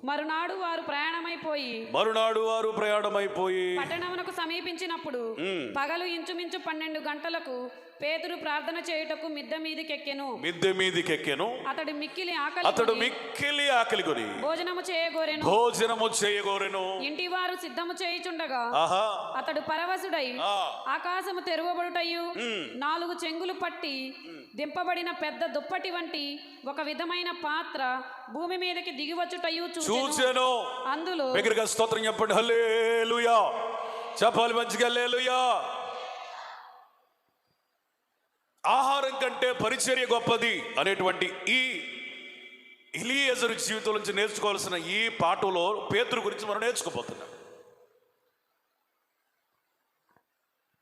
మరునాడు వారు ప్రయాణమైపోయి పట్టణమునకు సమీపించినప్పుడు పగలు ఇంచుమించు 12 గంటలకు పేతురు ప్రార్థన చేయుటకు మిద్దె మీదికెక్కెను. అతడు మిక్కిలి ఆకలి కొని భోజనము చేయగోరెను. ఇంటి వారు సిద్ధము చేయుచుండగా అతడు పరవశుడై ఆకాశము తెరువబడుటయు 4 చెంగులు పట్టి దింపబడిన పెద్ద దుప్పటి వంటి ఒక విధమైన పాత్ర భూమి మీదకి దిగివచ్చుటయు చూచెను. అందులో స్తోత్రం చెప్పండి. హల్లెలూయా చెప్పాలి మంచిగా. హల్లెలూయా. ఆహారం కంటే పరిచర్య గొప్పది అనేటువంటి ఈ ఎలీయెజరు జీవితం నుంచి నేర్చుకోవాల్సిన ఈ పాఠంలో పేతురు గురించి మనం నేర్చుకోబోతున్నాం.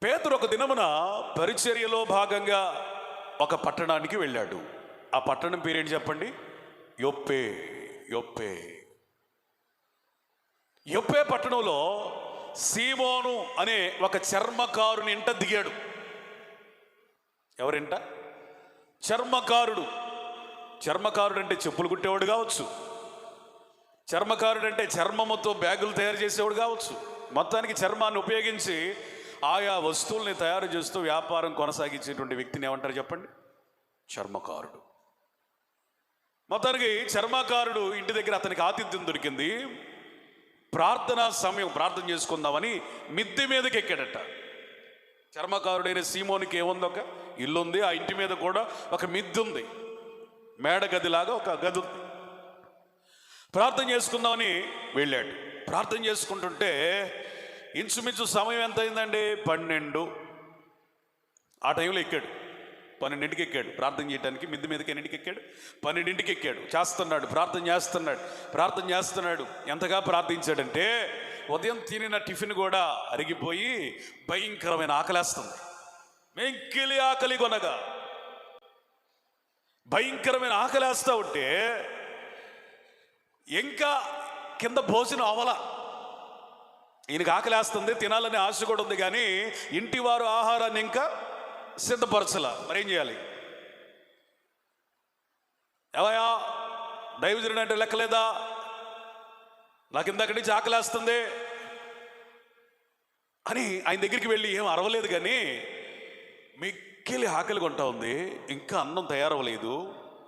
పేతురు ఒక దినమున పరిచర్యలో భాగంగా ఒక పట్టణానికి వెళ్ళాడు. ఆ పట్టణం పేరేంటి చెప్పండి? యొప్పే పట్టణంలో సీమోను అనే ఒక చర్మకారుని ఇంట దిగాడు. ఎవరింట? చర్మకారుడు అంటే చెప్పులు కుట్టేవాడు కావచ్చు, చర్మకారుడు అంటే చర్మముతో బ్యాగులు తయారు చేసేవాడు కావచ్చు. మొత్తానికి చర్మాన్ని ఉపయోగించి ఆయా వస్తువుల్ని తయారు చేస్తూ వ్యాపారం కొనసాగించేటువంటి వ్యక్తిని ఏమంటారు చెప్పండి? చర్మకారుడు. మొత్తానికి చర్మకారుడు ఇంటి దగ్గర అతనికి ఆతిథ్యం దొరికింది. ప్రార్థనా సమయం, ప్రార్థన చేసుకుందామని మిద్దె మీదకి ఎక్కాడట. చర్మకారుడైన సీమోనికి ఏముంది? ఒక ఇల్లు ఉంది. ఆ ఇంటి మీద కూడా ఒక మిద్దె ఉంది, మేడ గదిలాగా ఒక గది ఉంది. ప్రార్థన చేసుకుందామని వెళ్ళాడు. ప్రార్థన చేసుకుంటుంటే ఇంచుమించు సమయం ఎంత అయిందండి? 12. ఆ టైంలో ఎక్కాడు. 12ంటికి ఎక్కాడు ప్రార్థన చేయడానికి. మిద్దె మీదకి ఎన్నింటికి ఎక్కాడు? 12ంటికి ఎక్కాడు. ప్రార్థన చేస్తున్నాడు. ఎంతగా ప్రార్థించాడంటే ఉదయం తినిన టిఫిన్ కూడా అరిగిపోయి భయంకరమైన ఆకలేస్తుంది. మిక్కిలి ఆకలి కొనగా భయంకరమైన ఆకలేస్తా ఉంటే ఇంకా కింద భోజనం అవల. ఈయనకి ఆకలేస్తుంది, తినాలనే ఆశ కూడా ఉంది, కానీ ఇంటి వారు ఆహారాన్ని ఇంకా సిద్ధపరచలా. మరేం చేయాలి? ఏవయా దైవజనుడు అంటే లెక్కలేదా? నాకు ఇందాక నుంచి ఆకలేస్తుంది అని ఆయన దగ్గరికి వెళ్ళి ఏం అరవలేదు, కానీ మిక్కిలి ఆకలి కొంటా ఉంది, ఇంకా అన్నం తయారవ్వలేదు,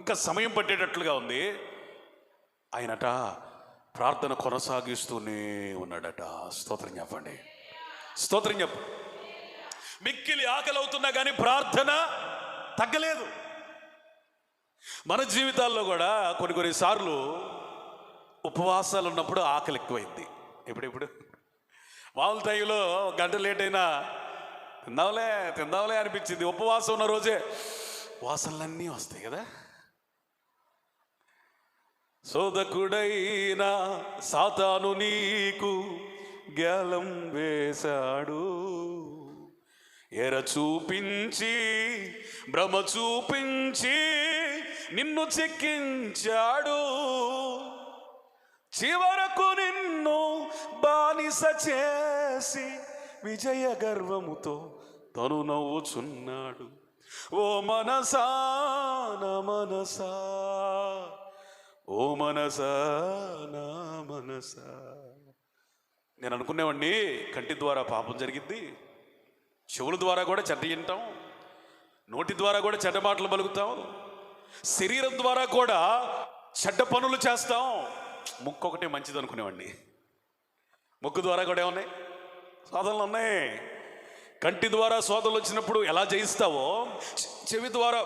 ఇంకా సమయం పట్టేటట్లుగా ఉంది. ఆయనట ప్రార్థన కొనసాగిస్తూనే ఉన్నాడట. స్తోత్రం చెప్పండి. మిక్కిలి ఆకలి అవుతున్నా కానీ ప్రార్థన తగ్గలేదు. మన జీవితాల్లో కూడా కొన్ని సార్లు ఉపవాసాలు ఉన్నప్పుడు ఆకలి ఎక్కువైంది. ఇప్పుడు మామూలు టైంలో గంట లేట్ అయినా తిందాంలే అనిపించింది. ఉపవాసం ఉన్న రోజే వాసనలన్నీ వస్తాయి కదా. శోధకుడైన సాతాను నీకు గ్యాలం వేశాడు, ఎర చూపించి భ్రమ చూపించి నిన్ను చెక్కించాడు, చివరకు నిన్ను బానిస చేసి విజయ గర్వముతో తను నవ్వుచున్నాడు. ఓ మనసా నా మనసా, ఓ మనసా నా మనసా. నేను అనుకునేవాడిని కంటి ద్వారా పాపం జరిగింది, చెవుల ద్వారా కూడా చెడ్డ వింటాం, నోటి ద్వారా కూడా చెడ్డ మాటలు పలుకుతాం, శరీరం ద్వారా కూడా చెడ్డ పనులు చేస్తాం. ముక్కు ఒకటే మంచిది అనుకునేవాడిని. ముక్కు ద్వారా కూడా ఏమున్నాయి? శోధనలు ఉన్నాయి. కంటి ద్వారా శోధనలు వచ్చినప్పుడు ఎలా జయిస్తావో, చెవి ద్వారా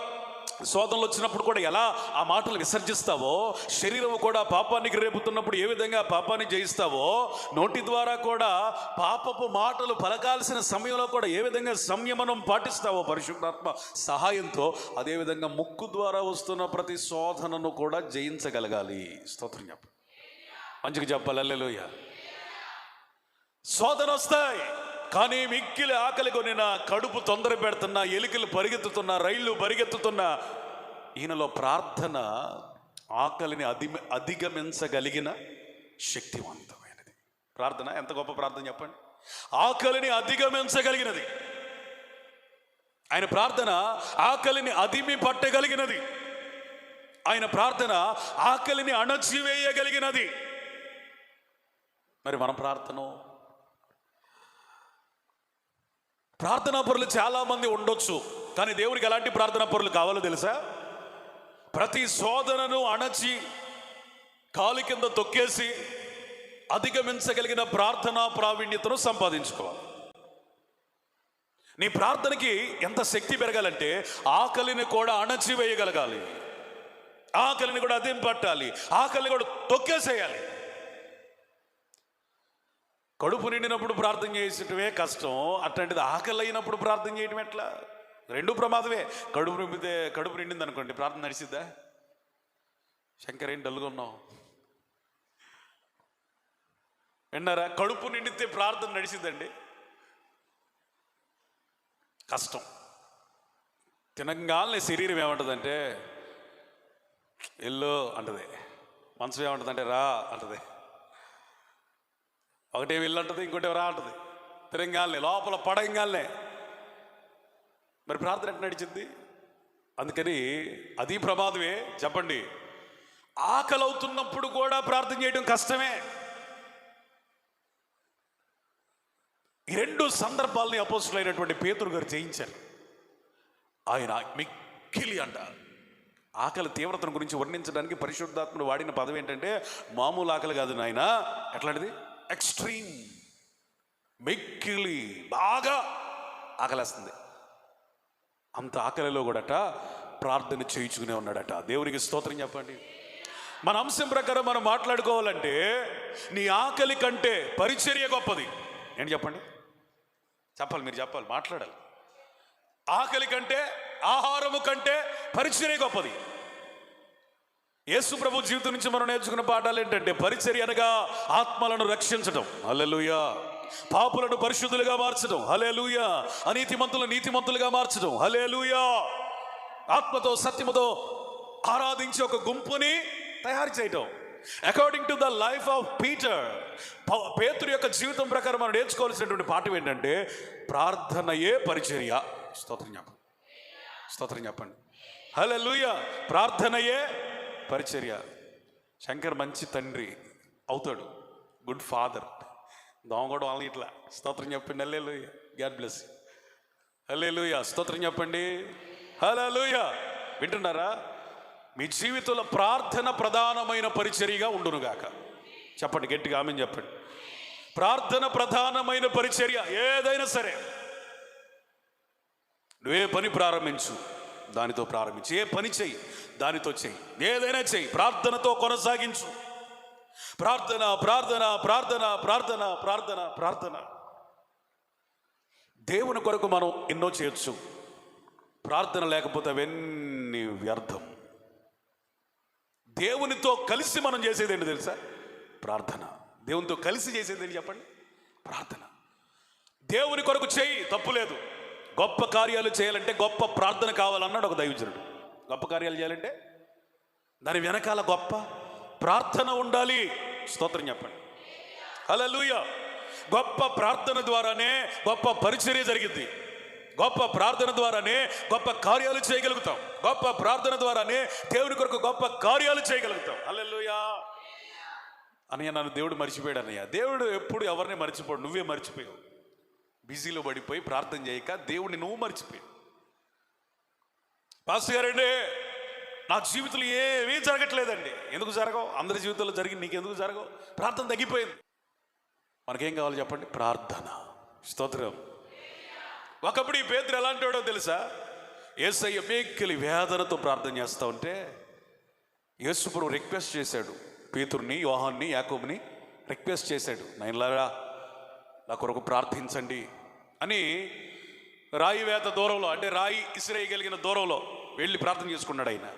శోధనలు వచ్చినప్పుడు కూడా ఎలా ఆ మాటలు విసర్జిస్తావో, శరీరం కూడా పాపానికి రేపుతున్నప్పుడు ఏ విధంగా పాపాన్ని జయిస్తావో, నోటి ద్వారా కూడా పాపపు మాటలు పలకాల్సిన సమయంలో కూడా ఏ విధంగా సంయమనం పాటిస్తావో పరిశుద్ధాత్మ సహాయంతో, అదేవిధంగా ముక్కు ద్వారా వస్తున్న ప్రతి శోధనను కూడా జయించగలగాలి. స్తోత్రం చెప్ప మంచిగా చెప్పాలి. హల్లెలూయా. శోధన వస్తాయి, కానీ మిక్కిలి ఆకలి కొనిన, కడుపు తొందర పెడుతున్నా, ఎలుకలు పరిగెత్తుతున్నా, రైళ్లు పరిగెత్తుతున్నా, ఈయనలో ప్రార్థన ఆకలిని అధిగమించగలిగిన శక్తివంతమైనది. ప్రార్థన ఎంత గొప్ప ప్రార్థన చెప్పండి. ఆకలిని అధిగమించగలిగినది. ఆయన ప్రార్థన ఆకలిని అదిమి పట్టగలిగినది. ఆయన ప్రార్థన ఆకలిని అణచివేయగలిగినది. మరి మన ప్రార్థనా పరులు చాలామంది ఉండొచ్చు, కానీ దేవునికి ఎలాంటి ప్రార్థనా పరులు కావాలో తెలుసా? ప్రతి శోధనను అణచి కాలి కింద తొక్కేసి అధిగమించగలిగిన ప్రార్థనా ప్రావీణ్యతను సంపాదించుకోవాలి. నీ ప్రార్థనకి ఎంత శక్తి పెరగాలంటే ఆకలిని కూడా అణచివేయగలగాలి, ఆకలిని కూడా అదింపట్టాలి, ఆకలిని కూడా తొక్కేసేయాలి. కడుపు నిండినప్పుడు ప్రార్థన చేసేటమే కష్టం, అట్లాంటిది ఆకలి అయినప్పుడు ప్రార్థన చేయడం ఎట్లా? రెండు ప్రమాదమే. కడుపు నిండింది అనుకోండి, ప్రార్థన నడిచిద్దా? శంకర్ ఏం డల్గా ఉన్నావు విన్నారా? కడుపు నిండితే ప్రార్థన నడిచిద్దండి? కష్టం. తినగానే శరీరం ఏమంటుందంటే ఎల్లో అంటది, మనసు ఏమంటుందంటే రా అంటది, ఒకటే ఇల్లు అంటది, ఇంకోటి రా అంటది. తిరంగాలనే లోపల పడంగాలనే మరి ప్రార్థన ఎట్లా నడిచింది? అందుకని అది ప్రమాదమే. చెప్పండి, ఆకలి అవుతున్నప్పుడు కూడా ప్రార్థన చేయడం కష్టమే. ఈ రెండు సందర్భాలని అపోస్తులైనటువంటి పేతురు గారు జయించారు. ఆయన మిక్కిలి అంట. ఆకలి తీవ్రతను గురించి వర్ణించడానికి పరిశుద్ధాత్ముడు వాడిన పదం ఏంటంటే మామూలు ఆకలి కాదు నాయన, ఎట్లాంటిది? ఎక్స్ట్రీమ్, మిక్కిలి, బాగా ఆకలేస్తుంది. అంత ఆకలిలో కూడాట ప్రార్థన చేయించుకునే ఉన్నాడట. దేవునికి స్తోత్రం చెప్పండి. మన అంశం ప్రకారం మనం మాట్లాడుకోవాలంటే నీ ఆకలి కంటే పరిచర్య గొప్పది. ఏంటి చెప్పండి? చెప్పాలి, మీరు చెప్పాలి, మాట్లాడాలి. ఆకలి కంటే, ఆహారము కంటే పరిచర్య గొప్పది. యేసు ప్రభు జీవితం నుంచి మనం నేర్చుకున్న పాఠాలు ఏంటంటే పరిచర్య అనగా ఆత్మలను రక్షించడం, హల్లెలూయా, పాపులను పరిశుద్ధులుగా మార్చడం, హల్లెలూయా, అనీతిమంతులను నీతిమంతులుగా మార్చడం, హల్లెలూయా, ఆత్మతో సత్యముతో ఆరాధించి ఒక గుంపుని తయారు చేయటం. According to the life of Peter, పేతురు యొక్క జీవితం ప్రకారం మనం నేర్చుకోవాల్సినటువంటి పాఠం ఏంటంటే ప్రార్థనయే పరిచర్య. స్తోత్రం చెప్పండి, హల్లెలూయా. ప్రార్థనయే పరిచర్య. శంకర్ మంచి తండ్రి అవుతాడు, గుడ్ ఫాదర్. దోమ కూడా వాళ్ళని ఇట్లా. స్తోత్రం చెప్పండి, హల్లెలూయా, గాడ్ బ్లెస్, హల్లెలూయా. స్తోత్రం చెప్పండి, హల్లెలూయా. వింటున్నారా? మీ జీవితంలో ప్రార్థన ప్రధానమైన పరిచర్యగా ఉండునుగాక. చెప్పండి గట్టిగా, ఆమేన్ చెప్పండి. ప్రార్థన ప్రధానమైన పరిచర్య. ఏదైనా సరే నువ్వే పని ప్రారంభించు, దానితో ప్రారంభించు. ఏ పని చెయ్యి, దానితో చెయ్యి. ఏదైనా చెయ్యి, ప్రార్థనతో కొనసాగించు. ప్రార్థన ప్రార్థన ప్రార్థన ప్రార్థన ప్రార్థన ప్రార్థన. దేవుని కొరకు మనం ఎన్నో చేయొచ్చు, ప్రార్థన లేకపోతే అవన్నీ వ్యర్థం. దేవునితో కలిసి మనం చేసేది ఏంటి తెలుసా? ప్రార్థన. దేవునితో కలిసి చేసేది ఏంటి చెప్పండి? ప్రార్థన. దేవుని కొరకు చేయి, తప్పులేదు. గొప్ప కార్యాలు చేయాలంటే గొప్ప ప్రార్థన కావాలన్నాడు ఒక దైవజనుడు. గొప్ప కార్యాలు చేయాలంటే దాని వెనకాల గొప్ప ప్రార్థన ఉండాలి. స్తోత్రం చెప్పండి, హల్లెలూయా. గొప్ప ప్రార్థన ద్వారానే గొప్ప పరిచర్య జరిగింది. గొప్ప ప్రార్థన ద్వారానే గొప్ప కార్యాలు చేయగలుగుతాం. గొప్ప ప్రార్థన ద్వారానే దేవుని కొరకు గొప్ప కార్యాలు చేయగలుగుతాం. హల్లెలూయా. అన్నయ్య, నన్ను దేవుడు మర్చిపోయాడు అన్నయ్య. దేవుడు ఎప్పుడు ఎవరిని మర్చిపోడు, నువ్వే మర్చిపోయావు. బిజీలో పడిపోయి ప్రార్థన చేయక దేవుడిని నువ్వు మర్చిపోయావు. పాస్టర్ గారండి, నా జీవితంలో ఏమీ జరగట్లేదండి. ఎందుకు జరగవు? అందరి జీవితంలో జరిగి నీకెందుకు జరగవు? ప్రార్థన తగ్గిపోయింది. మనకేం కావాలి చెప్పండి? ప్రార్థన. స్తోత్రం. ఒకప్పుడు ఈ పేతురు ఎలాంటి వాడో తెలుసా? యేసయ్య మిక్కిలి వేదనతో ప్రార్థన చేస్తూ ఉంటే యేసుప్రభు రిక్వెస్ట్ చేశాడు. పేతురుని, యోహాన్ని, యాకోబుని రిక్వెస్ట్ చేశాడు, నాయనలారా నా కొరకు ప్రార్థించండి అని. రాయి వేత దూరంలో, అంటే రాయి ఇసిరేయగలిగిన దూరంలో వెళ్ళి ప్రార్థన చేసుకున్నాడు. ఆయన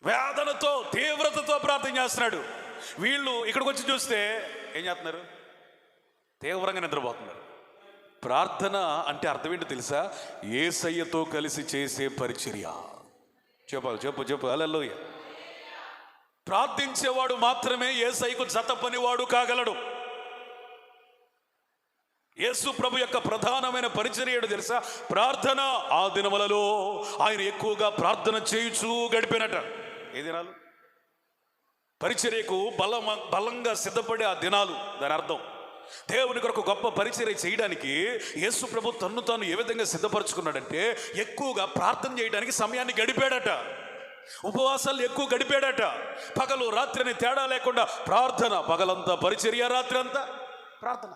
వేదనతో, తీవ్రతతో ప్రార్థన చేస్తున్నాడు. వీళ్ళు ఇక్కడికి వచ్చి చూస్తే ఏం చేస్తున్నారు? తీవ్రంగా నిద్రపోతున్నారు. ప్రార్థన అంటే అర్థం ఏంటో తెలుసా? యేసయ్యతో కలిసి చేసే పరిచర్య. చెప్పు హల్లెలూయా. ప్రార్థించేవాడు మాత్రమే యేసయ్యకు జత పనివాడు కాగలడు. యేసు ప్రభు యొక్క ప్రధానమైన పరిచర్య ఏంటో తెలుసా? ప్రార్థన. ఆ దినములలో ఆయన ఎక్కువగా ప్రార్థన చేయుచూ గడిపినట. ఏ దినాలు? పరిచర్యకు బలంగా సిద్ధపడే ఆ దినాలు. దాని అర్థం దేవుని కొరకు గొప్ప పరిచర్య చేయడానికి యేసు ప్రభు తన్ను తాను ఏ విధంగా సిద్ధపరచుకున్నాడంటే ఎక్కువగా ప్రార్థన చేయడానికి సమయాన్ని గడిపాడట. ఉపవాసాలు ఎక్కువ గడిపాడట. పగలు రాత్రిని తేడా లేకుండా ప్రార్థన, పగలంతా పరిచర్య, రాత్రి అంతా ప్రార్థన.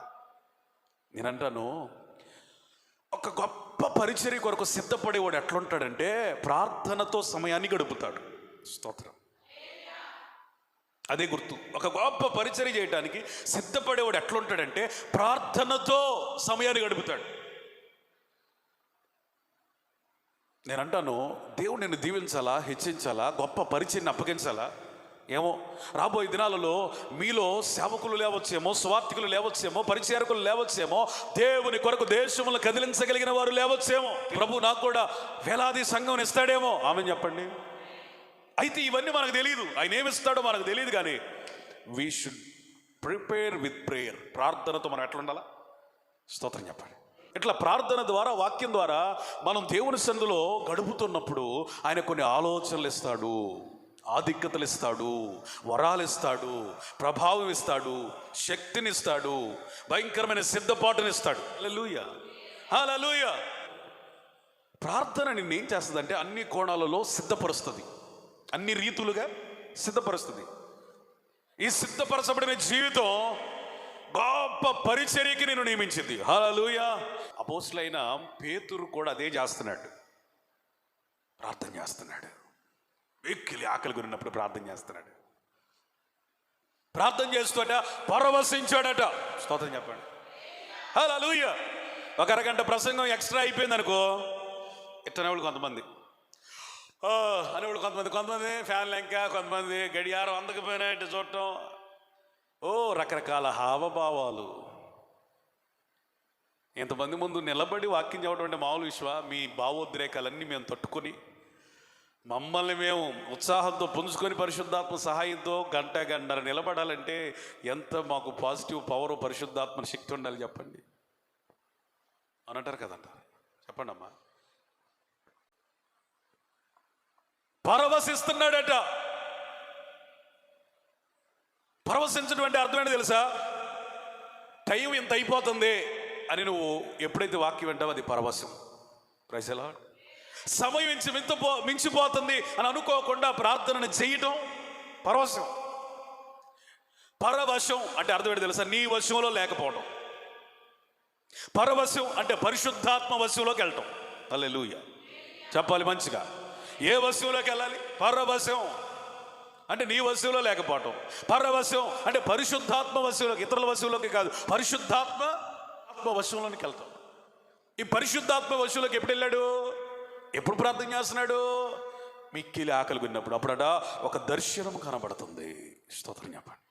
నేనంటాను, ఒక గొప్ప పరిచర్య కొరకు సిద్ధపడేవాడు ఎట్లుంటాడంటే ప్రార్థనతో సమయాన్ని గడుపుతాడు. స్తోత్రం. అదే గుర్తు. ఒక గొప్ప పరిచర్య చేయడానికి సిద్ధపడేవాడు ఎట్లుంటాడంటే ప్రార్థనతో సమయాన్ని గడుపుతాడు. నేనంటాను, దేవుడు నిన్ను దీవించాలా, హెచ్చించాలా, గొప్ప పరిచర్యని అప్పగించాలా? ఏమో రాబోయే దినాలలో మీలో సేవకులు లేవచ్చేమో, స్వార్థికులు లేవచ్చేమో, పరిచారకులు లేవచ్చేమో, దేవుని కొరకు దేశములను కదిలించగలిగిన వారు లేవచ్చేమో. ప్రభు నాకు కూడా వేలాది సంఘం ఇస్తాడేమో. ఆమె చెప్పండి. అయితే ఇవన్నీ మనకు తెలియదు, ఆయన ఏమిస్తాడో మనకు తెలియదు. కానీ we should prepare with prayer. ప్రార్థనతో మనం ఎట్లా ఉండాలా? స్తోత్రం చెప్పండి. ఇట్లా ప్రార్థన ద్వారా, వాక్యం ద్వారా మనం దేవుని సన్నిధిలో గడుపుతున్నప్పుడు ఆయన కొన్ని ఆలోచనలు ఇస్తాడు, ఆధిక్యతలు ఇస్తాడు, వరాలు ఇస్తాడు, ప్రభావం ఇస్తాడు, శక్తిని ఇస్తాడు, భయంకరమైన సిద్ధపాటుని ఇస్తాడు. హల్లెలూయా, హల్లెలూయా. ప్రార్థన నిన్ను ఏం చేస్తుంది? అన్ని కోణాలలో సిద్ధపరుస్తుంది, అన్ని రీతులుగా సిద్ధపరుస్తుంది. ఈ సిద్ధపరచబడిన జీవితం గొప్ప పరిచర్యకి నేను నియమించింది. హల్లెలూయా. అపోస్తలుడైన పేతురు కూడా అదే చేస్తున్నాడు, ప్రార్థన చేస్తున్నాడు. వెక్కిలి ఆకలి గురినప్పుడు ప్రార్థన చేస్తున్నాడు. ప్రార్థన చేస్తాడట, పరవశించాడట. స్తోత్రం చెప్పండి. హల్లెలూయా. ఒక అరగంట ప్రసంగం ఎక్స్ట్రా అయిపోయింది అనుకో, ఇట్టనేవాళ్ళు కొంతమంది, అనేవాళ్ళు కొంతమంది ఫ్యాన్ లెంక, కొంతమంది గడియారం అందకపోయినట్టు చూడటం, రకరకాల హావభావాలు. ఇంతమంది ముందు నిలబడి వాక్యం చెప్పడం అంటే మామూలు విషయమా? మీ భావోద్రేకాలన్నీ మేము తట్టుకొని, మమ్మల్ని మేము ఉత్సాహంతో పుంజుకొని పరిశుద్ధాత్మ సహాయంతో గంటన్నర నిలబడాలంటే ఎంత మాకు పాజిటివ్ పవర్, పరిశుద్ధాత్మ శక్తి ఉండాలి చెప్పండి అని అంటారు కదంట. చెప్పండి అమ్మా. పరవశిస్తున్నాడట. పరవశించడం అంటే అర్థం ఏంటో తెలుసా? టైం ఇంత అయిపోతుంది అని నువ్వు ఎప్పుడైతే వాక్యం వింటావో అది పరవశం. Praise the lord. సమయం మించిపోతుంది అని అనుకోకుండా ప్రార్థనను చేయటం పరవశం. పరవశం అంటే అర్థం ఏంటో తెలుసా? నీ వశంలో లేకపోవడం. పరవశం అంటే పరిశుద్ధాత్మ వశంలోకి వెళ్ళటం. హల్లెలూయా చెప్పాలి మంచిగా. ఏ వశంలోకి వెళ్ళాలి? పరవశం అంటే నీ వశంలో లేకపోవటం. పరవశం అంటే పరిశుద్ధాత్మ వశంలోకి, ఇతరుల వశంలోకి కాదు, పరిశుద్ధాత్మ వశంలోకి వెళ్తాం. ఈ పరిశుద్ధాత్మ వశంలోకి ఎప్పుడు వెళ్ళాడు? ఎప్పుడు ప్రార్థన చేస్తున్నాడు? మిక్కిలి ఆకలి కొన్నప్పుడు. అప్పుడట ఒక దర్శనం కనబడుతుంది. స్తోత్రం చెప్పండి.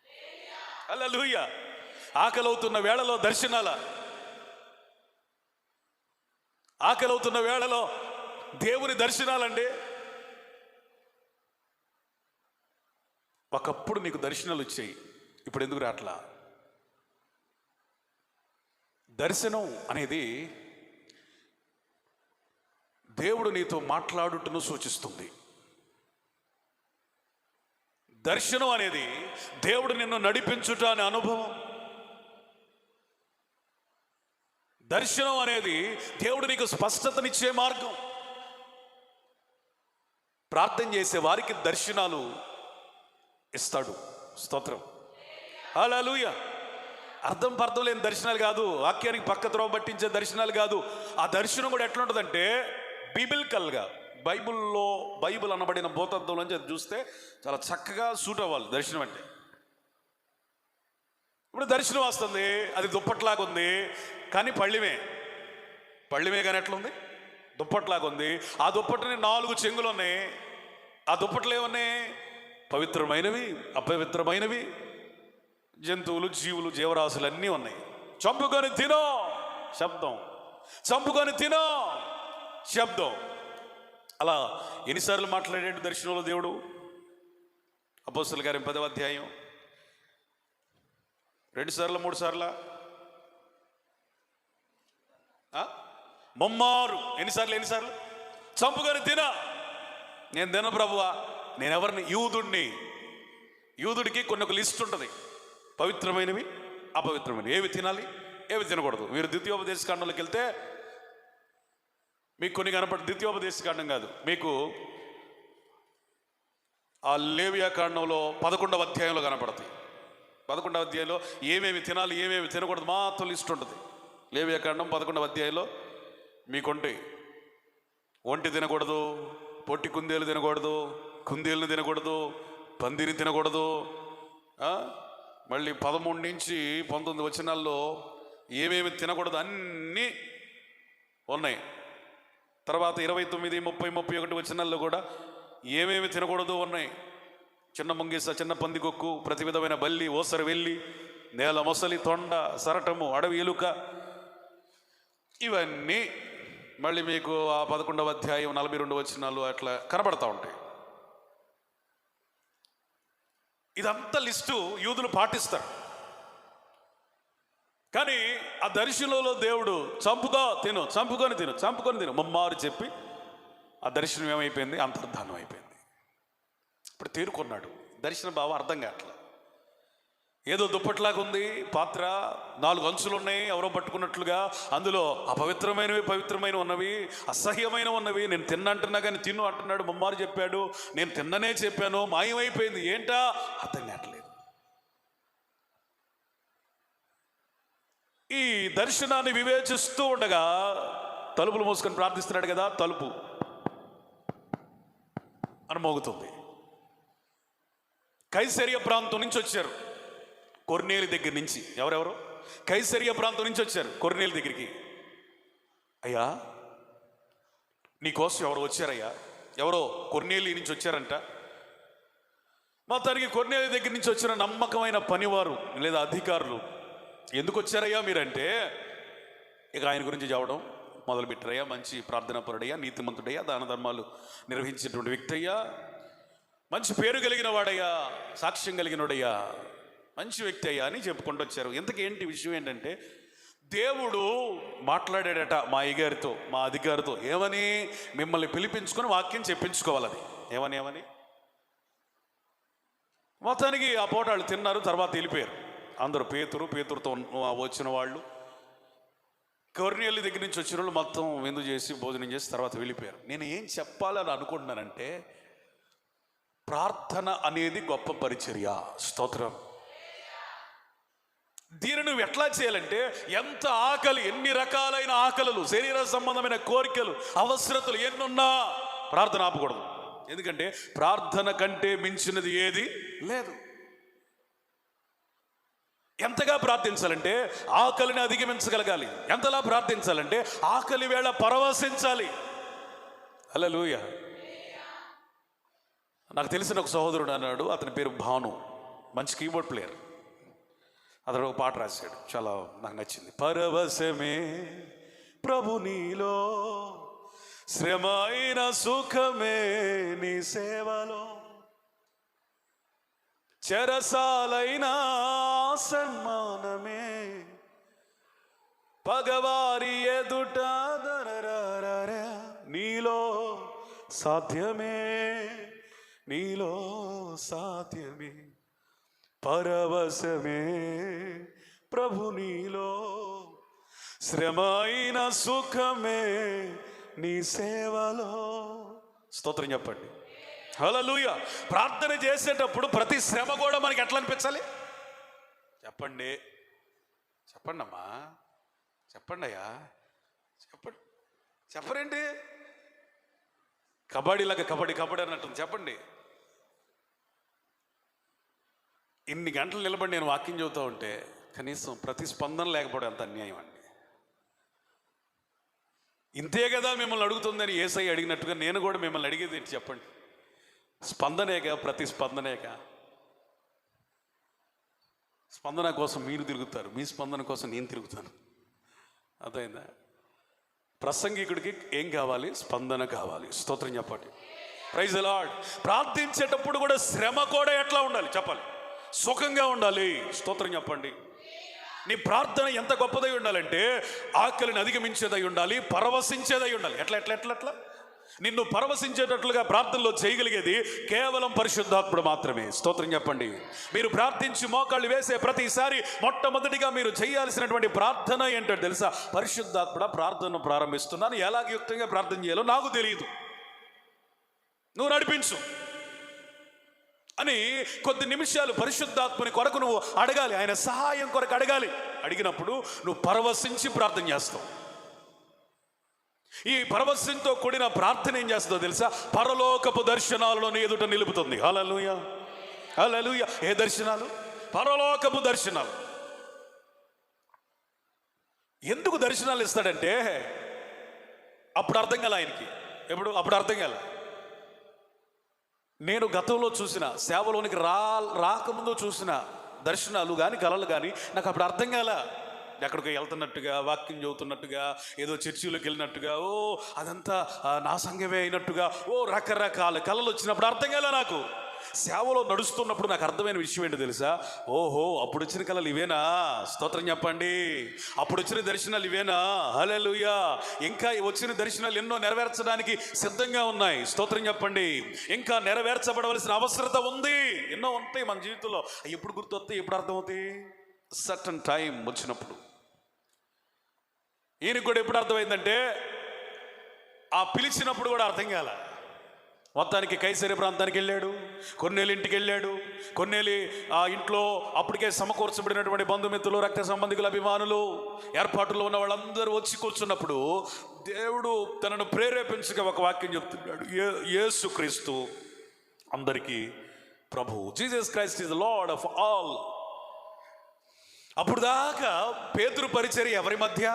హల్లెలూయా. ఆకలి అవుతున్న వేళలో దర్శనాల, ఆకలి అవుతున్న వేళలో దేవుని దర్శనాలండి. ఒకప్పుడు నీకు దర్శనాలు వచ్చాయి, ఇప్పుడు ఎందుకు రాట్లా? దర్శనం అనేది దేవుడు నీతో మాట్లాడుటను సూచిస్తుంది. దర్శనం అనేది దేవుడు నిన్ను నడిపించుట అనే అనుభవం. దర్శనం అనేది దేవుడు నీకు స్పష్టతనిచ్చే మార్గం. ప్రార్థన చేసే వారికి దర్శనాలు ఇస్తాడు. స్తోత్రం. హల్లెలూయా. అర్థం పర్థం లేని దర్శనాలు కాదు, వాక్యానికి పక్క త్రోవ పట్టించే దర్శనాలు కాదు. ఆ దర్శనం కూడా ఎట్లుంటుందంటే బిబిలికల్గా, బైబిల్ అనబడిన భూతత్వంలోంచి అది చూస్తే చాలా చక్కగా సూట్ అవ్వాలి దర్శనం అంటే. ఇప్పుడు దర్శనం వస్తుంది, అది దుప్పట్లాగా ఉంది కానీ పళ్ళిమే కానీ ఎట్లుంది? దుప్పట్లాగా ఉంది. ఆ దుప్పటిని 4 చెంగులు ఉన్నాయి. ఆ దుప్పట్లు ఏమన్నాయి? పవిత్రమైనవి, అపవిత్రమైనవి, జంతువులు, జీవులు, జీవరాశులు అన్నీ ఉన్నాయి. చంపుకొని తినో శబ్దం, చంపుకొని తినో శబ్దం. అలా ఎన్నిసార్లు మాట్లాడాడు దర్శనంలో దేవుడు? అపోస్తలుల కార్యం 10వ అధ్యాయం 2 సార్లు 3 సార్లా? ముమ్మారు. ఎన్నిసార్లు? చంపుకొని తినా. నేను తిన ప్రభువా, నేను ఎవరిని? యూదుణ్ణి. యూదుడికి కొన్ని ఒక లిస్ట్ ఉంటుంది, పవిత్రమైనవి అపవిత్రమైనవి, ఏవి తినాలి ఏవి తినకూడదు. మీరు ద్వితీయోపదేశ కాండంలోకి వెళ్తే మీకు కొన్ని కనపడి, ద్వితీయోపదేశ కాండం కాదు, మీకు ఆ లేవియా కాండంలో 11వ అధ్యాయంలో కనపడతాయి. 11వ అధ్యాయంలో ఏమేమి తినాలి ఏమేమి తినకూడదు మాత్రం లిస్ట్ ఉంటుంది. లేవియా కాండం 11వ అధ్యాయంలో మీకుంటాయి. ఒంటి తినకూడదు, పొట్టి కుందేలు తినకూడదు, కుందేలుని తినకూడదు, పందిని తినకూడదు. మళ్ళీ 13 నుంచి 19 వచనాల్లో ఏమేమి తినకూడదు అన్నీ ఉన్నాయి. తర్వాత 29, 30, 31 వచనాల్లో కూడా ఏమేమి తినకూడదు ఉన్నాయి. చిన్న ముంగిస, చిన్న పందికొక్కు, ప్రతి విధమైన బల్లి, ఓసర వెళ్ళి, నేల మొసలి, తొండ, సరటము, అడవి ఎలుక, ఇవన్నీ మళ్ళీ మీకు ఆ 11వ అధ్యాయం 42 వచనాలు అట్లా కనబడతా ఉంటాయి. ఇదంతా లిస్టు యూదులు పాటిస్తారు. కానీ ఆ దర్శనంలో దేవుడు చంపుకొని తిను ముమ్మారు చెప్పి ఆ దర్శనం ఏమైపోయింది, అంతర్ధానం అయిపోయింది. ఇప్పుడు తేరుకున్నాడు. దర్శన భావం అర్థం కావట్లేదు. ఏదో దుప్పట్లాగా ఉంది పాత్ర, 4 అంచులు ఉన్నాయి ఎవరో పట్టుకున్నట్లుగా, అందులో అపవిత్రమైనవి పవిత్రమైన ఉన్నవి, అసహ్యమైన ఉన్నవి. నేను తిన్నంటున్నా కానీ తిన్ను అంటున్నాడు, ముమ్మారు చెప్పాడు, నేను తిన్ననే చెప్పాను, మాయమైపోయింది. ఏంటా అర్థం కావట్లేదు. ఈ దర్శనాన్ని వివేచిస్తూ ఉండగా తలుపులు మూసుకొని ప్రార్థిస్తున్నాడు కదా, తలుపు అని మోగుతుంది. కైసరియా ప్రాంతం నుంచి వచ్చారు, కొర్నేలి దగ్గర నుంచి. ఎవరెవరు? కైసరియా ప్రాంతం నుంచి వచ్చారు కొర్నేలి దగ్గరికి. అయ్యా నీకోసం ఎవరు వచ్చారయ్యా? ఎవరో కొర్నేలి నుంచి వచ్చారంట. మొత్తానికి కొర్నేలి దగ్గర నుంచి వచ్చిన నమ్మకమైన పనివారు లేదా అధికారులు, ఎందుకు వచ్చారయ్యా మీరంటే, ఇక ఆయన గురించి చెప్పడం మొదలుపెట్టారయ్యా. మంచి ప్రార్థనాపరుడయ్యా, నీతిమంతుడయ్యా, దాన ధర్మాలు నిర్వహించేటువంటి వ్యక్తి అయ్యా, మంచి పేరు కలిగిన వాడయ్యా, సాక్ష్యం కలిగినోడయ్యా, మంచి వ్యక్తి అయ్యా అని చెప్పుకుంటూ వచ్చారు. ఇంతకేంటి విషయం ఏంటంటే, దేవుడు మాట్లాడాడట మా అయ్యగారితో, మా అధికారితో. ఏమని? మిమ్మల్ని పిలిపించుకొని వాక్యం చెప్పించుకోవాలని. ఏమని మొత్తానికి ఆ పూట వాళ్ళు తిన్నారు. తర్వాత వెళ్ళిపోయారు అందరూ. పేతురుతో వచ్చిన వాళ్ళు, కొర్నేలి దగ్గర నుంచి వచ్చిన వాళ్ళు మొత్తం విందు చేసి భోజనం చేసి తర్వాత వెళ్ళిపోయారు. నేను ఏం చెప్పాలని అనుకుంటున్నానంటే, ప్రార్థన అనేది గొప్ప పరిచర్య. స్తోత్రం. దీన్ని నువ్వు ఎట్లా చేయాలంటే, ఎంత ఆకలి, ఎన్ని రకాలైన ఆకలులు, శరీర సంబంధమైన కోరికలు, అవసరతలు ఎన్నున్నా ప్రార్థన ఆపకూడదు. ఎందుకంటే ప్రార్థన కంటే మించినది ఏది లేదు. ఎంతగా ప్రార్థించాలంటే ఆకలిని అధిగమించగలగాలి. ఎంతలా ప్రార్థించాలంటే ఆకలి వేళ పరవశించాలి. హల్లెలూయా. నాకు తెలిసిన ఒక సహోదరుడు అన్నాడు, అతని పేరు భాను, మంచి కీబోర్డ్ ప్లేయర్. అతడు ఒక పాట రాశాడు, చాలా నాకు నచ్చింది. పరవశమే ప్రభు నీలో, శ్రమ అయిన సుఖమే నీ సేవలో, చెరసాలైన సన్మానమే పగవారి ఎదుట నీలో సాధ్యమే, నీలో సాధ్యమే. పరవశమే ప్రభు నీలో, శ్రమ అయిన సుఖమే నీ సేవలో. స్తోత్రం చెప్పండి. హల్లెలూయా. ప్రార్థన చేసేటప్పుడు ప్రతి శ్రమ కూడా మనకి ఎట్లా అనిపించాలి? చెప్పండి అమ్మా, చెప్పండి అయ్యా, చెప్పరేంటి? కబడ్డీలాగా కబడ్డీ అన్నట్టుంది. చెప్పండి. ఇన్ని గంటలు నిలబడి నేను వాక్యం చెబుతూ ఉంటే కనీసం ప్రతిస్పందన లేకపోవడం అంత అన్యాయం అండి. ఇంతే కదా మిమ్మల్ని అడుగుతుందని యేసయ్య అడిగినట్టుగా నేను కూడా మిమ్మల్ని అడిగేది ఏంటి చెప్పండి? స్పందనేగా, ప్రతిస్పందనేగా. స్పందన కోసం మీరు తిరుగుతారు, మీ స్పందన కోసం నేను తిరుగుతాను. అర్థమైందా? ప్రసంగికుడికి ఏం కావాలి? స్పందన కావాలి. స్తోత్రం చెప్పండి. Praise the lord. ప్రార్థించేటప్పుడు కూడా శ్రమ కూడా ఎట్లా ఉండాలి చెప్పాలి? సుఖంగా ఉండాలి. స్తోత్రం చెప్పండి. నీ ప్రార్థన ఎంత గొప్పదై ఉండాలంటే ఆకలిని అధిగమించేదై ఉండాలి, పరవశించేదై ఉండాలి. ఎట్లా నిన్ను పరవశించేటట్లుగా ప్రార్థనలో చేయగలిగేది కేవలం పరిశుద్ధాత్ముడు మాత్రమే. స్తోత్రం చెప్పండి. మీరు ప్రార్థించి మోకాళ్ళు వేసే ప్రతిసారి మొట్టమొదటిగా మీరు చేయాల్సినటువంటి ప్రార్థన ఏంటో తెలుసా? పరిశుద్ధాత్ముడా, ప్రార్థన ప్రారంభిస్తున్నాను, ఎలాగ యుక్తంగా ప్రార్థన చేయాలో నాకు తెలియదు, నువ్వు నడిపించు అని కొద్ది నిమిషాలు పరిశుద్ధాత్మని కొరకు నువ్వు అడగాలి. ఆయన సహాయం కొరకు అడగాలి. అడిగినప్పుడు నువ్వు పరవశించి ప్రార్థన చేస్తావు. ఈ పరవశంతో కూడిన ప్రార్థన ఏం చేస్తుందో తెలుసా? పరలోకపు దర్శనాలను ఎదుట నిలుపుతుంది. హల్లెలూయా, హల్లెలూయా. ఏ దర్శనాలు? పరలోకపు దర్శనాలు. ఎందుకు దర్శనాలు ఇస్తాడంటే అప్పుడు అర్థం కాల ఆయనకి. అప్పుడు అర్థం కాల. నేను గతంలో చూసిన, సేవలోనికి రాకముందు చూసిన దర్శనాలు కానీ కలలు కానీ నాకు అప్పుడు అర్థం కాల. ఎక్కడికి వెళ్తున్నట్టుగా, వాక్యం చదువుతున్నట్టుగా, ఏదో చర్చిలోకి వెళ్ళినట్టుగా, ఓ అదంతా నా సంఘమే అయినట్టుగా, ఓ రకరకాల కళలు వచ్చినప్పుడు అర్థం కాలే నాకు. సేవలో నడుస్తున్నప్పుడు నాకు అర్థమైన విషయం ఏంటో తెలుసా? ఓహో, అప్పుడు వచ్చిన కళలు ఇవేనా? స్తోత్రం చెప్పండి. అప్పుడు వచ్చిన దర్శనాలు ఇవేనా? హల్లెలూయా. ఇంకా వచ్చిన దర్శనాలు ఎన్నో నెరవేర్చడానికి సిద్ధంగా ఉన్నాయి. స్తోత్రం చెప్పండి. ఇంకా నెరవేర్చబడవలసిన అవసరత ఉంది. ఎన్నో ఉంటాయి మన జీవితంలో. ఎప్పుడు గుర్తొస్తాయి, ఎప్పుడు అర్థమవుతాయి? సర్టన్ టైం వచ్చినప్పుడు. ఈయనకు కూడా ఎప్పుడు అర్థమైందంటే ఆ పిలిచినప్పుడు కూడా అర్థం కాల. మొత్తానికి కైసరే ప్రాంతానికి వెళ్ళాడు, కొన్నేళ్ళు ఇంటికి వెళ్ళాడు. కొన్నేళ్ళు ఆ ఇంట్లో అప్పటికే సమకూర్చబడినటువంటి బంధుమిత్రులు, రక్త సంబంధికులు, అభిమానులు, ఏర్పాటులో ఉన్న వాళ్ళందరూ వచ్చి కూర్చున్నప్పుడు దేవుడు తనను ప్రేరేపించగా ఒక వాక్యం చెప్తున్నాడు. యేసుక్రీస్తు అందరికీ ప్రభు. Jesus Christ is the lord of all. అప్పుడు దాకా పేతురు పరిచర్య ఎవరి మధ్య?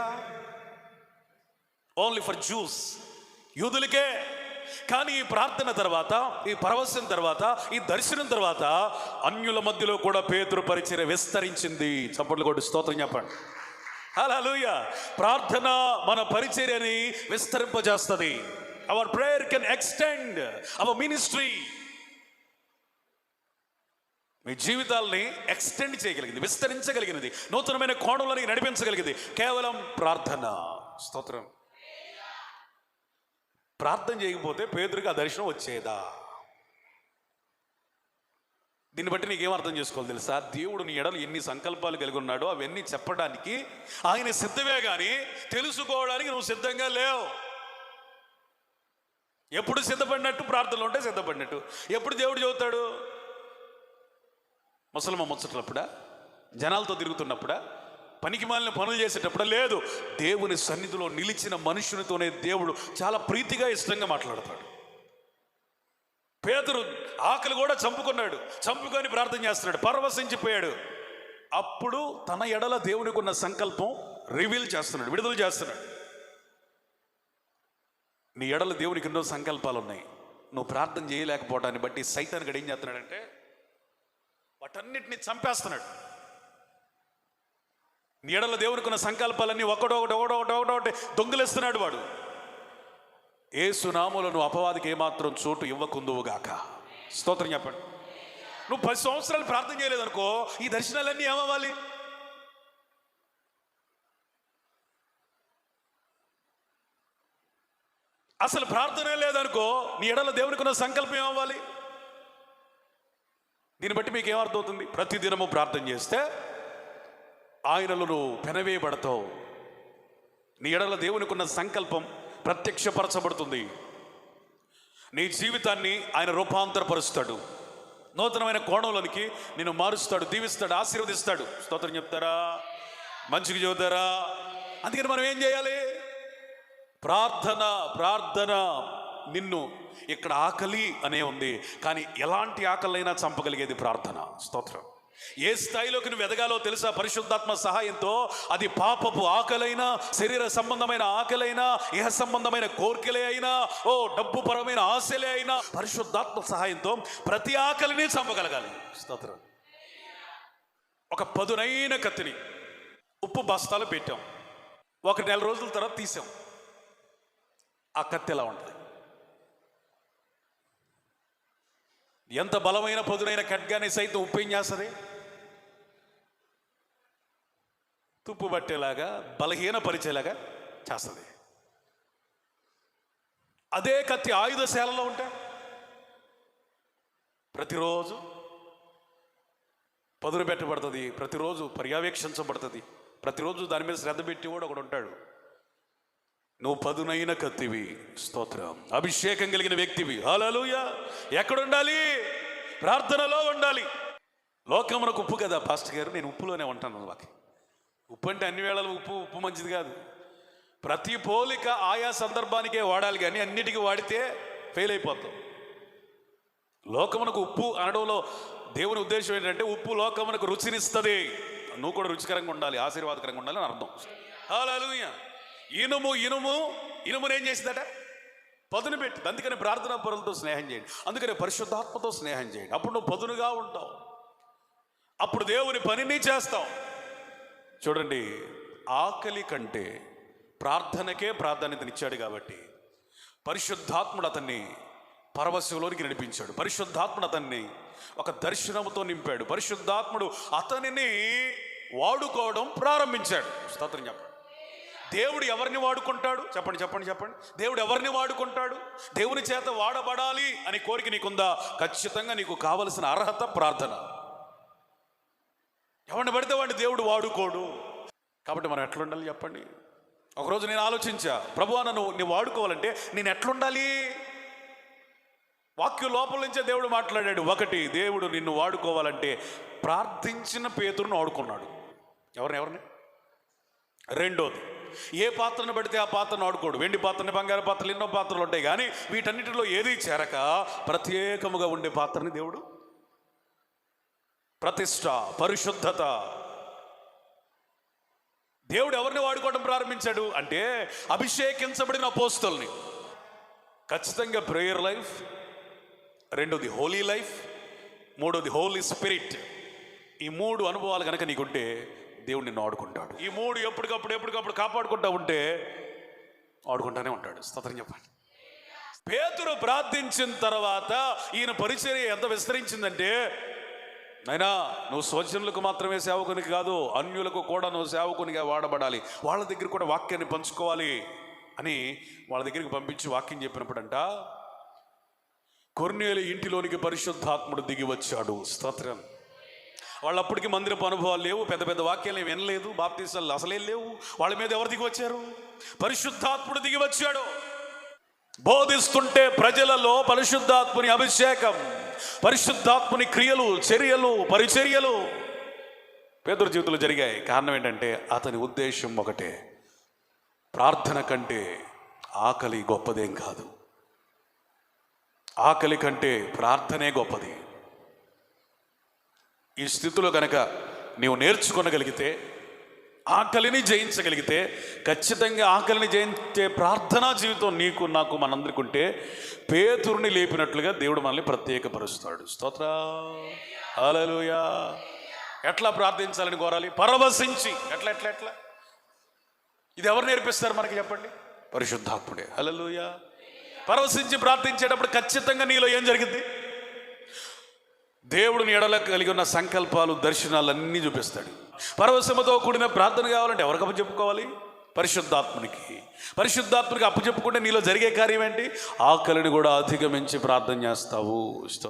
ఓన్లీ ఫర్ జూస్, యూదులకే. కానీ ఈ ప్రార్థన తర్వాత, ఈ పరవశం తర్వాత, ఈ దర్శనం తర్వాత అన్యుల మధ్యలో కూడా పేతురు పరిచర్య విస్తరించింది. చప్పట్లు కొట్టి స్తోత్రం చెప్పండి. హల్లెలూయా. ప్రార్థన మన పరిచర్యని విస్తరింపజేస్తుంది. Our prayer can extend our ministry. మీ జీవితాలని ఎక్స్టెండ్ చేయగలిగింది, విస్తరించగలిగినది, నూతనమైన కోణంలోని నడిపించగలిగింది కేవలం ప్రార్థన. స్తోత్రం. ప్రార్థన చేయకపోతే పేతురుకి ఆ దర్శనం వచ్చేదా? దీన్ని బట్టి నీకేం అర్థం చేసుకోవాలి తెలుసా? దేవుడు నీ ఎడలు ఎన్ని సంకల్పాలు కలిగి ఉన్నాడో అవన్నీ చెప్పడానికి ఆయన సిద్ధమే, కానీ తెలుసుకోవడానికి నువ్వు సిద్ధంగా లేవు. ఎప్పుడు సిద్ధపడినట్టు? ప్రార్థనలో ఉంటే సిద్ధపడినట్టు. ఎప్పుడు దేవుడు చెబుతాడు? ముసలమ్మ ముచ్చట్లప్పుడా, జనాలతో తిరుగుతున్నప్పుడా, పనికి మాలిన పనులు చేసేటప్పుడా? లేదు. దేవుని సన్నిధిలో నిలిచిన మనుషునితోనే దేవుడు చాలా ప్రీతిగా, ఇష్టంగా మాట్లాడతాడు. పేతురు ఆకలి కూడా చంపుకొని ప్రార్థన చేస్తున్నాడు, పరవశించిపోయాడు. అప్పుడు తన ఎడల దేవునికి ఉన్న సంకల్పం రివీల్ చేస్తున్నాడు, విడుదల చేస్తున్నాడు. నీ ఎడల దేవునికి ఎన్నో సంకల్పాలు ఉన్నాయి. నువ్వు ప్రార్థన చేయలేకపోవడాన్ని బట్టి సైతాన్ గడు ఏం చేస్తున్నాడంటే వాటన్నిటిని చంపేస్తున్నాడు. నీ ఎడల దేవునికి ఉన్న సంకల్పాలన్నీ ఒకటొకటి దొంగిలిస్తున్నాడు వాడు. యేసు నామములో నువ్వు అపవాదికి ఏమాత్రం చోటు ఇవ్వకుందువుగాక. స్తోత్రం చెప్పండి. నువ్వు 10 సంవత్సరాలు ప్రార్థన చేయలేదనుకో, ఈ దర్శనాలన్నీ ఏమవ్వాలి? అసలు ప్రార్థనే లేదనుకో, నీ ఎడల దేవునికి ఉన్న సంకల్పం ఏమవ్వాలి? దీన్ని బట్టి మీకు ఏమర్థమవుతుంది? ప్రతిదినము ప్రార్థన చేస్తే ఆయనలో నువ్వు పెనవేయబడతావు. నీ ఎడల దేవునికి ఉన్న సంకల్పం ప్రత్యక్షపరచబడుతుంది. నీ జీవితాన్ని ఆయన రూపాంతరపరుస్తాడు. నూతనమైన కోణంలోనికి నేను మారుస్తాడు, దీవిస్తాడు, ఆశీర్వదిస్తాడు. స్తోత్రం చెప్తారా? మంచిగా చదువుతారా? అందుకని మనం ఏం చేయాలి? ప్రార్థన. నిన్ను ఇక్కడ ఆకలి అనే ఉంది, కానీ ఎలాంటి ఆకలైనా చంపగలిగేది ప్రార్థన. స్తోత్రం. ఏ స్థాయిలోకి నువ్వు ఎదగాలో తెలుసా? పరిశుద్ధాత్మ సహాయంతో. అది పాపపు ఆకలైనా, శరీర సంబంధమైన ఆకలైనా, ఇహ సంబంధమైన కోరికలే అయినా, డబ్బు పరమైన ఆశలే అయినా, పరిశుద్ధాత్మ సహాయంతో ప్రతి ఆకలిని చంపగలగాలి. స్తోత్రం. ఒక పదునైన కత్తిని ఉప్పు బస్తాలు పెట్టాం, 1 నెల రోజుల తర్వాత తీసాం. ఆ కత్తి ఎలా ఉంటుంది? ఎంత బలమైన పదునైన ఖడ్గాని సైతం ఉప్పు ఏం చేస్తుంది? తుప్పు పట్టేలాగా, బలహీన పరిచేలాగా చేస్తుంది. అదే కత్తి ఆయుధశాలలో ఉంటే ప్రతిరోజు పదును పెట్టబడుతుంది, ప్రతిరోజు పర్యవేక్షించబడుతుంది, ప్రతిరోజు దాని మీద శ్రద్ధ పెట్టి కూడా ఒకడు ఉంటాడు. నువ్వు పదునైన కత్తివి, స్తోత్రం. అభిషేకం కలిగిన వ్యక్తివి, హల్లెలూయా. ఎక్కడుండాలి? ప్రార్థనలో ఉండాలి. లోకమునకు ఉప్పు కదా పాస్టర్ గారు, నేను ఉప్పులోనే ఉంటాను. వాళ్ళకి ఉప్పు అంటే అన్ని వేళలు ఉప్పు మంచిది కాదు. ప్రతి పోలిక ఆయా సందర్భానికే వాడాలి, కానీ అన్నిటికీ వాడితే ఫెయిల్ అయిపోతాం. లోకమునకు ఉప్పు అనడంలో దేవుని ఉద్దేశం ఏంటంటే ఉప్పు లోకమునకు రుచినిస్తుంది, నువ్వు కూడా రుచికరంగా ఉండాలి, ఆశీర్వాదకరంగా ఉండాలి అని అర్థం. హల్లెలూయా. ఇనుమును ఏం చేసిందట? పదును పెట్టింది. అందుకని ప్రార్థనా పరులతో స్నేహం చేయండి, అందుకని పరిశుద్ధాత్మతో స్నేహం చేయండి. అప్పుడు నువ్వు పదునుగా ఉంటావు, అప్పుడు దేవుని పనిని చేస్తావు. చూడండి, ఆకలి కంటే ప్రార్థనకే ప్రాధాన్యతనిచ్చాడు కాబట్టి పరిశుద్ధాత్ముడు అతన్ని పరవశంలోనికి నడిపించాడు. పరిశుద్ధాత్ముడు అతన్ని ఒక దర్శనముతో నింపాడు. పరిశుద్ధాత్ముడు అతనిని వాడుకోవడం ప్రారంభించాడు. స్తోత్రం చెప్పండి. దేవుడు ఎవరిని వాడుకుంటాడు? చెప్పండి చెప్పండి చెప్పండి. దేవుడు ఎవరిని వాడుకుంటాడు? దేవుని చేత వాడబడాలి అని కోరిక నీకుందా? ఖచ్చితంగా నీకు కావలసిన అర్హత ప్రార్థన. ఎవరిని పడితే వాడిని దేవుడు వాడుకోడు. కాబట్టి మనం ఎట్లుండాలి చెప్పండి. ఒకరోజు నేను ఆలోచించా, ప్రభువా నువ్వు వాడుకోవాలంటే నేను ఎట్లుండాలి? వాక్యం లోపల నుంచే దేవుడు మాట్లాడాడు. ఒకటి, దేవుడు నిన్ను వాడుకోవాలంటే ప్రార్థించిన పేతురును వాడుకున్నాడు. ఎవరిని? రెండోది, ఏ పాత్రను పడితే ఆ పాత్రను వాడుకోడు. వెండి పాత్రని, బంగారు పాత్రలు, ఎన్నో పాత్రలు ఉంటాయి, కానీ వీటన్నిటిలో ఏది చేరక ప్రత్యేకముగా ఉండే పాత్రని దేవుడు ప్రతిష్ట, పరిశుద్ధత. దేవుడు ఎవరిని వాడుకోవడం ప్రారంభించాడు అంటే అభిషేకించబడిన అపోస్తలుని. ఖచ్చితంగా ప్రేయర్ లైఫ్, రెండోది హోలీ లైఫ్, మూడోది హోలీ స్పిరిట్. ఈ మూడు అనుభవాలు కనుక నీకుంటే దేవుడు నిన్ను ఆడుకుంటాడు. ఈ మూడు ఎప్పటికప్పుడు కాపాడుకుంటా ఉంటే ఆడుకుంటానే ఉంటాడు. స్తోత్రం చెప్పండి. పేతురు ప్రార్థించిన తర్వాత ఈయన పరిచర్య ఎంత విస్తరించిందంటే, నైనా నువ్వు స్వజనులకు మాత్రమే సేవకునికి కాదు, అన్యులకు కూడా నువ్వు సేవకునిగా వాడబడాలి, వాళ్ళ దగ్గర కూడా వాక్యాన్ని పంచుకోవాలి అని వాళ్ళ దగ్గరికి పంపించి వాక్యం చెప్పినప్పుడంట కొర్నేలి ఇంటిలోనికి పరిశుద్ధాత్ముడు దిగి వచ్చాడు. స్తోత్రం. వాళ్ళప్పటికి మందిరపు అనుభవాలు లేవు, పెద్ద పెద్ద వాక్యాలు వినలేదు, బాప్తీసాలు అసలే లేవు. వాళ్ళ మీద ఎవరు దిగి వచ్చారు? పరిశుద్ధాత్ముడు దిగి వచ్చాడు. బోధిస్తుంటే ప్రజలలో పరిశుద్ధాత్ముని అభిషేకం, పరిశుద్ధాత్ముని క్రియలు, చర్యలు, పరిచర్యలు పేతురు జీవితంలో జరిగాయి. కారణం ఏంటంటే అతని ఉద్దేశం ఒకటే, ప్రార్థన కంటే ఆకలి గొప్పదేం కాదు, ఆకలి కంటే ప్రార్థనే గొప్పది. ఈ స్థితిలో కనుక నీవు నేర్చుకొనగలిగితే, ఆకలిని జయించగలిగితే, ఖచ్చితంగా ఆకలిని జయించే ప్రార్థనా జీవితం నీకు, నాకు, మనందరికీ ఉంటే పేతురుని లేపినట్లుగా దేవుడు మనల్ని ప్రత్యేకపరుస్తాడు. స్తోత్రం. హల్లెలూయా. ఎట్లా ప్రార్థించాలని కోరాలి? పరవశించి. ఎట్లా ఎట్లా ఎట్లా ఇది ఎవరు నేర్పిస్తారు మనకి చెప్పండి? పరిశుద్ధాత్ముడే. హల్లెలూయా. పరవశించి ప్రార్థించేటప్పుడు ఖచ్చితంగా నీలో ఏం జరిగింది? దేవుడిని ఎడల కలిగి ఉన్న సంకల్పాలు, దర్శనాలు అన్నీ చూపిస్తాడు. పరవశముతో కూడిన ప్రార్థన కావాలంటే ఎవరికి అప్పచెప్పుకోవాలి? పరిశుద్ధాత్మునికి. పరిశుద్ధాత్మునికి అప్పచెప్పుకుంటే నీలో జరిగే కార్యం ఏంటి? ఆకలిని కూడా అధిగమించి ప్రార్థన చేస్తావు.